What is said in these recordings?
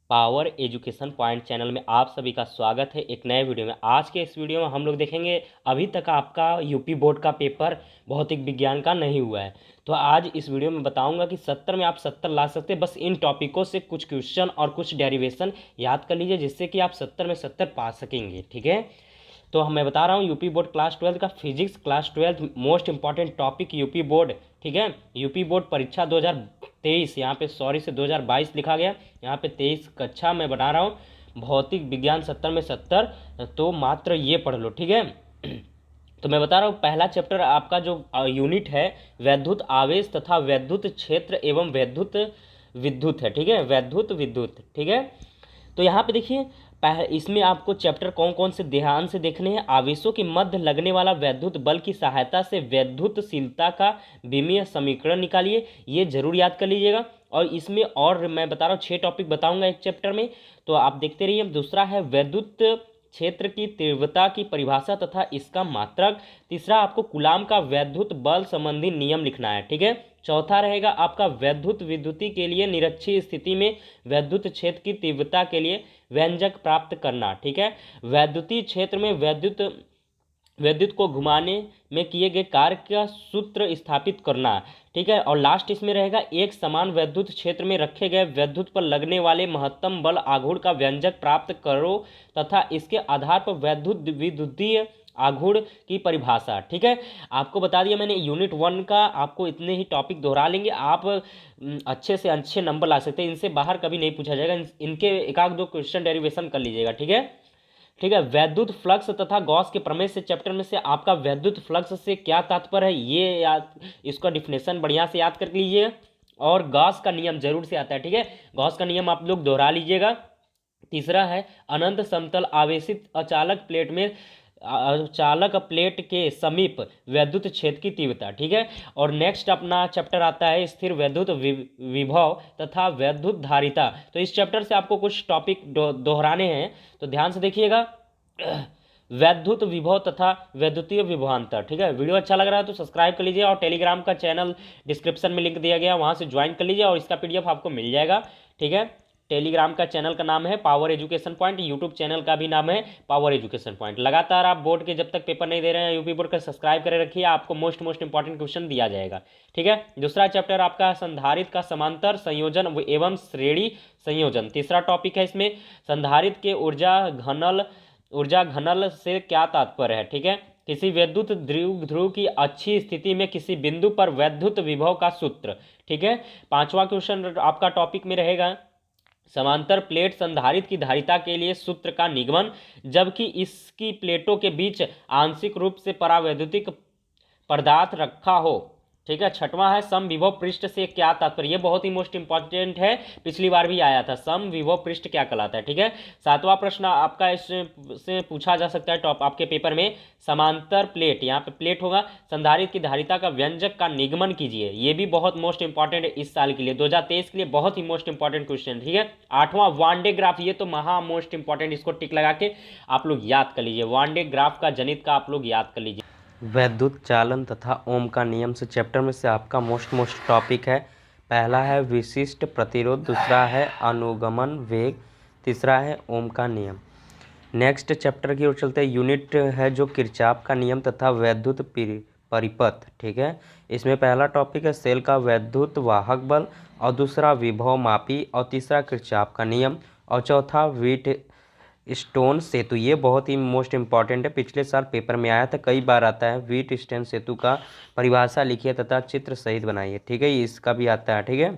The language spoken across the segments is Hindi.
पावर एजुकेशन पॉइंट चैनल में आप सभी का स्वागत है एक नए वीडियो में। आज के इस वीडियो में हम लोग देखेंगे, अभी तक आपका यूपी बोर्ड का पेपर भौतिक विज्ञान का नहीं हुआ है, तो आज इस वीडियो में बताऊंगा कि 70 में आप 70 ला सकते हैं। बस इन टॉपिकों से कुछ क्वेश्चन और कुछ डेरिवेशन याद कर लीजिए, जिससे कि आप 70 में 70 पा सकेंगे। ठीक है, तो मैं बता रहा हूँ यूपी बोर्ड क्लास 12 का physics class 12 most important topic UP board. ठीक है, यूपी बोर्ड परीक्षा 2023, यहाँ पे सॉरी से 2022 लिखा गया, यहाँ पे 23 कक्षा मैं बता रहा हूँ। भौतिक विज्ञान 70 में 70, तो मात्र ये पढ़ लो। ठीक है, तो मैं बता रहा हूँ पहला चैप्टर आपका जो यूनिट है वैद्युत आवेश तथा वैद्युत क्षेत्र एवं वैद्युत विद्युत है। ठीक है, वैद्युत विद्युत। ठीक है, तो यहाँ पे देखिए इसमें आपको चैप्टर कौन कौन से ध्यान से देखने हैं। आवेशों के मध्य लगने वाला वैद्युत बल की सहायता से वैद्युतशीलता का विमीय समीकरण निकालिए, ये जरूर याद कर लीजिएगा। और इसमें और मैं बता रहा हूँ 6 टॉपिक बताऊंगा एक चैप्टर में, तो आप देखते रहिए। दूसरा है वैद्युत क्षेत्र की तीव्रता की परिभाषा तथा इसका मात्रक। तीसरा आपको कूलाम का वैद्युत बल संबंधी नियम लिखना है। ठीक है, चौथा रहेगा आपका वैद्युत विद्युती के लिए निरक्षीय स्थिति में वैद्युत क्षेत्र की तीव्रता के लिए व्यंजक प्राप्त करना। ठीक है, वैद्युतीय क्षेत्र में विद्युत को घुमाने में किए गए कार्य का सूत्र स्थापित करना। ठीक है, और लास्ट इसमें रहेगा एक समान वैद्युत क्षेत्र में रखे गए विद्युत पर लगने वाले महत्तम बल आघूर्ण का व्यंजक प्राप्त करो तथा इसके आधार पर वैद्युत विद्युतीय आघूर्ण की परिभाषा। ठीक है, आपको बता दिया मैंने यूनिट 1 का, आपको इतने ही टॉपिक दोहरा लेंगे, आप अच्छे से अच्छे नंबर ला सकते हैं। इनसे बाहर कभी नहीं पूछा जाएगा, इनके एक आध दो क्वेश्चन डेरिवेशन कर लीजिएगा। ठीक है, ठीक है, वैद्युत फ्लक्स तथा गॉस के प्रमेय से चैप्टर में से आपका वैद्युत फ्लक्स से क्या तात्पर्य है, ये याद, इसका डिफिनेशन बढ़िया से याद कर लीजिए। और गॉस का नियम जरूर से आता है। ठीक है, गॉस का नियम आप लोग दोहरा लीजिएगा। तीसरा है अनंत समतल आवेशित अचालक प्लेट में चालक प्लेट के समीप वैद्युत क्षेत्र की तीव्रता। ठीक है, और नेक्स्ट अपना चैप्टर आता है स्थिर वैद्युत विभव तथा वैद्युत धारिता। तो इस चैप्टर से आपको कुछ टॉपिक दोहराने हैं, तो ध्यान से देखिएगा। वैद्युत विभव तथा वैद्युतीय विभवांतर। ठीक है, वीडियो अच्छा लग रहा है तो सब्सक्राइब कर लीजिए, और टेलीग्राम का चैनल डिस्क्रिप्शन में लिंक दिया गया, वहाँ से ज्वाइन कर लीजिए और इसका PDF आपको मिल जाएगा। ठीक है, टेलीग्राम का चैनल का नाम है power education point, YouTube channel का भी नाम है पावर एजुकेशन पॉइंट। लगातार आप बोर्ड के जब तक पेपर नहीं दे रहे हैं यूपी बोर्ड का, सब्सक्राइब करे रखिए, आपको मोस्ट इंपॉर्टेंट क्वेश्चन दिया जाएगा। ठीक है, दूसरा चैप्टर आपका संधारित्र का समांतर संयोजन एवं श्रेणी संयोजन। तीसरा टॉपिक है इसमें संधारित्र के ऊर्जा घनल से क्या तात्पर्य है। ठीक है, किसी वैद्युत ध्रुव की अच्छी स्थिति में किसी बिंदु पर वैद्युत विभव का सूत्र। ठीक है, पांचवा क्वेश्चन आपका टॉपिक में रहेगा समांतर प्लेट संधारित्र की धारिता के लिए सूत्र का निगमन, जबकि इसकी प्लेटों के बीच आंशिक रूप से परावैद्युतिक पदार्थ रखा हो। ठीक है, छठवां है सम विभव पृष्ठ से क्या तात्पर्य, ये बहुत ही मोस्ट इंपॉर्टेंट है, पिछली बार भी आया था, सम विभव पृष्ठ क्या कहलाता है। ठीक है, सातवां प्रश्न आपका इससे पूछा जा सकता है टॉप आपके पेपर में, समांतर प्लेट, यहाँ पे प्लेट होगा, संधारित्र की धारिता का व्यंजक का निगमन कीजिए। ये भी बहुत मोस्ट इंपॉर्टेंट है इस साल के लिए, 2023 के लिए बहुत ही मोस्ट इंपॉर्टेंट क्वेश्चन। ठीक है, आठवां वांडे ग्राफ, ये तो महा मोस्ट इंपॉर्टेंट, इसको टिक लगा के आप लोग याद कर लीजिए, वांडे ग्राफ का जनित का आप लोग याद कर लीजिए। वैद्युत चालन तथा ओम का नियम से चैप्टर में से आपका मोस्ट टॉपिक है। पहला है विशिष्ट प्रतिरोध, दूसरा है अनुगमन वेग, तीसरा है ओम का नियम। नेक्स्ट चैप्टर की ओर चलते हैं, यूनिट है जो किरचॉफ का नियम तथा वैद्युत परिपथ। ठीक है, इसमें पहला टॉपिक है सेल का वैद्युत वाहक बल, और दूसरा विभव मापी, और तीसरा किरचॉफ का नियम, और चौथा व्हीट स्टोन सेतु। ये बहुत ही मोस्ट इंपॉर्टेंट है, पिछले साल पेपर में आया था, कई बार आता है। व्हीट स्टोन सेतु का परिभाषा लिखिए तथा चित्र सहित बनाइए। ठीक है, इसका भी आता है। ठीक है,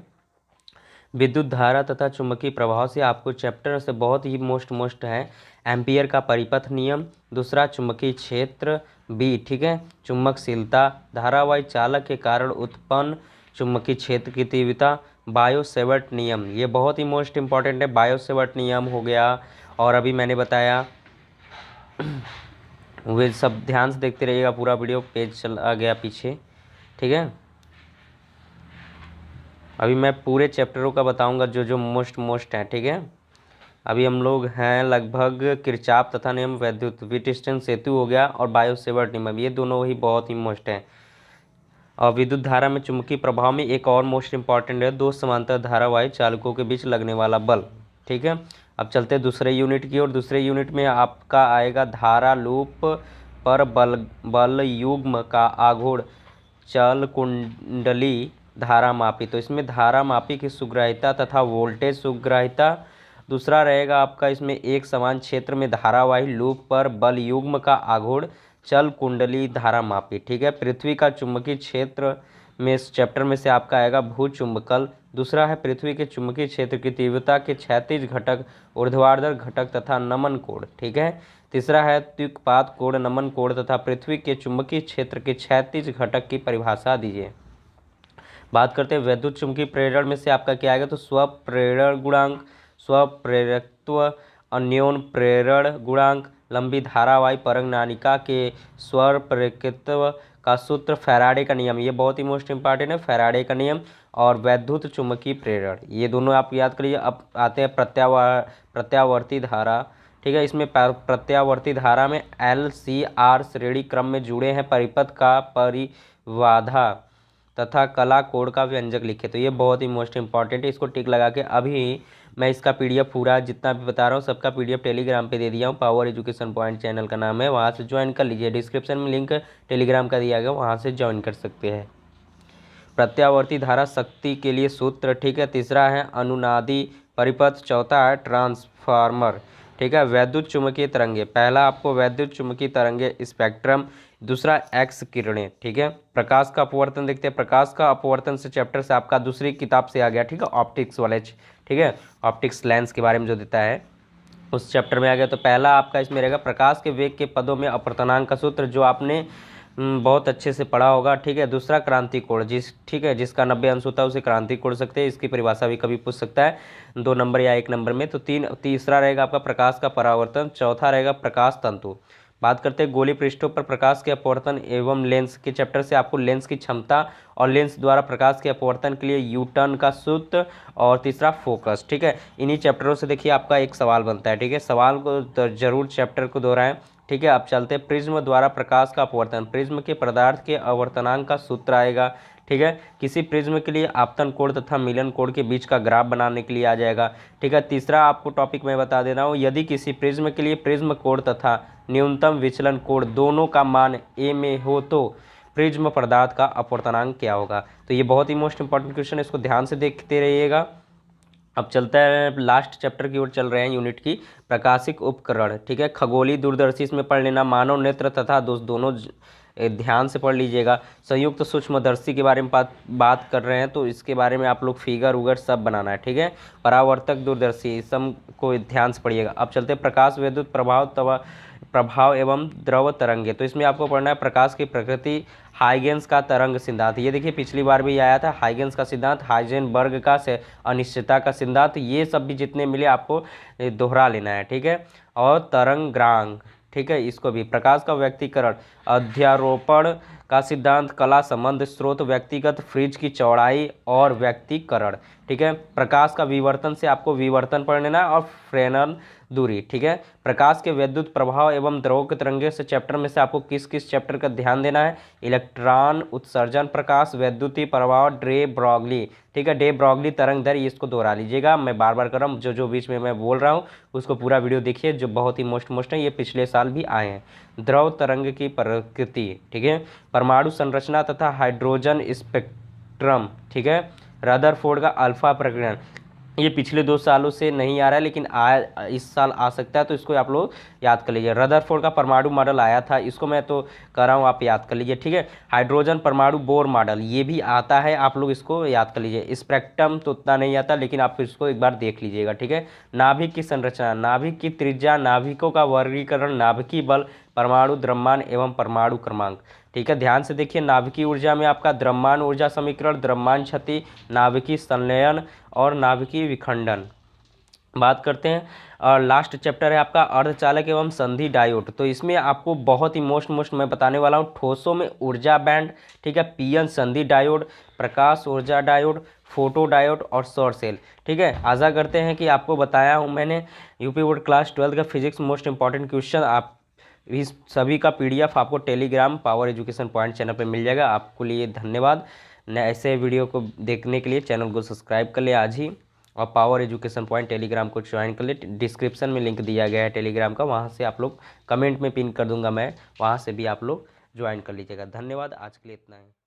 विद्युत धारा तथा चुंबकीय प्रभाव से आपको चैप्टर से बहुत ही मोस्ट है एम्पियर का परिपथ नियम, दूसरा चुंबकीय क्षेत्र बी। ठीक है, चुंबकशीलता, धारावाही चालक के कारण उत्पन्न चुंबकीय क्षेत्र की तीव्रता, बायो-सेवर्ट नियम, ये बहुत ही मोस्ट इंपॉर्टेंट है, बायो-सेवर्ट नियम हो गया। और अभी मैंने बताया, वे सब ध्यान से देखते रहिएगा, पूरा वीडियो पेज चला गया पीछे। ठीक है, अभी मैं पूरे चैप्टरों का बताऊंगा जो जो मोस्ट है। ठीक है, अभी हम लोग हैं लगभग किरचॉफ तथा नियम वैद्युत, व्हीट स्टोन सेतु हो गया, और बायो-सेवर्ट नियम, ये दोनों ही बहुत ही मोस्ट हैं। और विद्युत धारा में चुंबकीय प्रभाव में एक और मोस्ट इंपॉर्टेंट है, दो समांतर धारावाही चालकों के बीच लगने वाला बल। ठीक है। अब चलते हैं दूसरे यूनिट की ओर। दूसरे यूनिट में आपका आएगा धारा लूप पर बल युग्म का आघूर्ण चल कुंडली धारा मापी। तो इसमें धारा मापी की सुग्राहिता तथा वोल्टेज सुग्राहिता। दूसरा रहेगा आपका इसमें एक समान क्षेत्र में धारावाही लूप पर बल युग्म का आघूर्ण चल कुंडली धारा मापी। ठीक है। पृथ्वी का चुंबकीय क्षेत्र में इस चैप्टर में से आपका आएगा भूचुंबकल। दूसरा है पृथ्वी के चुंबकीय क्षेत्र की तीव्रता के क्षैतिज घटक, ऊर्ध्वाधर घटक तथा नमन कोण। ठीक है। तीसरा है द्विपात कोण, नमन कोण तथा पृथ्वी के चुंबकीय क्षेत्र के क्षैतिज घटक की परिभाषा दीजिए। बात करते हैं वैद्युत चुंबकीय प्रेरण में से आपका क्या आएगा, तो स्वप्रेरण गुणांक, स्वप्रेरकत्व, अन्योन प्रेरण गुणांक, लंबी धारावाही परंगनानिका के स्वर प्रेरकत्व का सूत्र, फैराडे का नियम, ये बहुत ही मोस्ट इंपॉर्टेंट है, फैराडे का नियम, और वैद्युत चुंबकीय प्रेरण, ये दोनों आप याद करिए। अब आते हैं प्रत्यावर्ती धारा। ठीक है। इसमें प्रत्यावर्ती धारा में LCR श्रेणी क्रम में जुड़े हैं परिपथ का परिबाधा तथा कला कोड का व्यंजक लिखे। तो ये बहुत ही मोस्ट इंपॉर्टेंट है, इसको टिक लगा के अभी मैं इसका PDF पूरा जितना भी बता रहा हूँ सबका PDF टेलीग्राम पे दे दिया हूँ। पावर एजुकेशन पॉइंट चैनल का नाम है, वहाँ से ज्वाइन कर लीजिए। डिस्क्रिप्शन में लिंक टेलीग्राम का दिया गया, वहाँ से ज्वाइन कर सकते हैं। प्रत्यावर्ती धारा शक्ति के लिए सूत्र। ठीक है। तीसरा है अनुनादी परिपथ। चौथा है ट्रांसफार्मर। ठीक है। वैद्युत चुंबकीय तरंगे, पहला आपको वैद्युत चुंबकीय तरंगे स्पेक्ट्रम, दूसरा एक्स किरणें। ठीक है। प्रकाश का अपवर्तन देखते हैं। प्रकाश का अपवर्तन से चैप्टर से आपका दूसरी किताब से आ गया। ठीक है। ऑप्टिक्स वाले, ठीक है, ऑप्टिक्स लेंस के बारे में जो देता है उस चैप्टर में आ गया। तो पहला आपका इसमें रहेगा प्रकाश के वेग के पदों में अपवर्तनांक का सूत्र, जो आपने बहुत अच्छे से पढ़ा होगा। ठीक है। दूसरा क्रांति कोण, ठीक है, जिसका 90 अंश होता है उसे क्रांति कोण सकते हैं, इसकी परिभाषा भी कभी पूछ सकता है 2 नंबर या 1 नंबर में। तो तीसरा रहेगा आपका प्रकाश का परावर्तन। चौथा रहेगा प्रकाश तंतु। बात करते हैं गोली पृष्ठों पर प्रकाश के अपवर्तन एवं लेंस के चैप्टर से आपको लेंस की क्षमता और लेंस द्वारा प्रकाश के अपवर्तन के लिए यूटर्न का सूत्र, और तीसरा फोकस। ठीक है। इन्हीं चैप्टरों से देखिए आपका एक सवाल बनता है। ठीक है। सवाल को जरूर चैप्टर को दोहराएं। ठीक है। अब चलते हैं प्रिज्म द्वारा प्रकाश का अपवर्तन। प्रिज्म के पदार्थ के आवर्तनांक का सूत्र आएगा। ठीक है। किसी प्रिज्म के लिए आपतन कोण तथा मिलन कोण के बीच का ग्राफ बनाने के लिए आ जाएगा। ठीक है। तीसरा आपको टॉपिक मैं बता दे रहा हूँ, यदि किसी प्रिज्म के लिए प्रिज्म कोण तथा न्यूनतम विचलन कोण दोनों का मान a में हो तो प्रिज्म पदार्थ का अपवर्तनांक क्या होगा। तो ये बहुत ही मोस्ट इंपॉर्टेंट क्वेश्चन है, इसको ध्यान से देखते रहिएगा। अब चलता है लास्ट चैप्टर की ओर चल रहे हैं यूनिट की, प्रकाशिक उपकरण। ठीक है। खगोलीय दूरदर्शी इसमें पढ़ लेना, मानव नेत्र तथा दोनों ध्यान से पढ़ लीजिएगा। संयुक्त सूक्ष्मदर्शी के बारे में बात कर रहे हैं, तो इसके बारे में आप लोग फिगर उगर सब बनाना है। ठीक है। परावर्तक दूरदर्शी सब को ध्यान से पढ़िएगा। अब चलते हैं प्रकाश विद्युत प्रभाव एवं द्रव तरंगे। तो इसमें आपको पढ़ना है प्रकाश की प्रकृति, हाइगेंस का तरंग सिद्धांत। ये देखिए पिछली बार भी आया था, हाइगेंस का सिद्धांत, हाइजेनबर्ग का अनिश्चितता का सिद्धांत, ये सब भी जितने मिले आपको दोहरा लेना है। ठीक है। और तरंगांग, ठीक है, इसको भी। प्रकाश का व्यक्तीकरण, अध्यारोपण का सिद्धांत, कला संबंध, स्रोत, व्यक्तिगत फ्रिज की चौड़ाई और व्यक्तीकरण। ठीक है। प्रकाश का विवर्तन से आपको विवर्तन पढ़ लेना और फ्रेनल दूरी। ठीक है। प्रकाश के विद्युत प्रभाव एवं द्रव के तरंगे से चैप्टर में से आपको किस किस चैप्टर का ध्यान देना है, इलेक्ट्रॉन उत्सर्जन प्रकाश, वैद्युतीय प्रभाव, डे ब्रॉगली। ठीक है। डे ब्रॉगली तरंग दैर्घ्य, इसको दोहरा लीजिएगा, मैं बार बार कर रहा हूँ, जो बीच में मैं बोल रहा हूँ उसको पूरा वीडियो देखिए, जो बहुत ही मोस्ट है, ये पिछले साल भी आए हैं। द्रव तरंग की प्रकृति। ठीक है। परमाणु संरचना तथा हाइड्रोजन स्पेक्ट्रम। ठीक है। रदरफोर्ड का अल्फा प्रकीर्णन, ये पिछले 2 सालों से नहीं आ रहा है, लेकिन इस साल आ सकता है, तो इसको आप लोग याद कर लीजिए। रदरफोर्ड का परमाणु मॉडल आया था, इसको मैं तो कर रहा हूँ, आप याद कर लीजिए। ठीक है। हाइड्रोजन परमाणु बोर मॉडल, ये भी आता है, आप लोग इसको याद कर लीजिए। स्पेक्ट्रम तो उतना नहीं आता, लेकिन आप इसको एक बार देख लीजिएगा। ठीक है। नाभिक की संरचना, नाभिक की त्रिज्या, नाभिकों का वर्गीकरण, नाभिकीय बल, परमाणु द्रव्यमान एवं परमाणु क्रमांक। ठीक है। ध्यान से देखिए, नाभिकीय ऊर्जा में आपका द्रव्यमान ऊर्जा समीकरण, द्रव्यमान क्षति, नाभिकीय संलयन और नाभिकीय विखंडन। बात करते हैं, और लास्ट चैप्टर है आपका अर्धचालक एवं संधि डायोड। तो इसमें आपको बहुत ही मोस्ट मैं बताने वाला हूँ, ठोसों में ऊर्जा बैंड। ठीक है। पीएन संधि डायोड, प्रकाश ऊर्जा डायोड, फोटो डायोड और सौर सेल। ठीक है। आशा करते हैं कि आपको बताया हूँ मैंने। यूपी बोर्ड क्लास 12 का फिजिक्स मोस्ट इंपॉर्टेंट क्वेश्चन, आप इस सभी का PDF आपको Telegram power education point channel पे मिल जाएगा। आपको लिए धन्यवाद। ऐसे वीडियो को देखने के लिए चैनल को सब्सक्राइब कर ले आज ही। और पावर एजुकेशन पॉइंट टेलीग्राम को ज्वाइन कर ले। डिस्क्रिप्शन में लिंक दिया गया है टेलीग्राम का, वहाँ से आप लोग कमेंट में पिन कर दूंगा मैं, वहाँ से भी आप लोग ज्वाइन कर लीजिएगा। धन्यवाद, आज के लिए इतना है।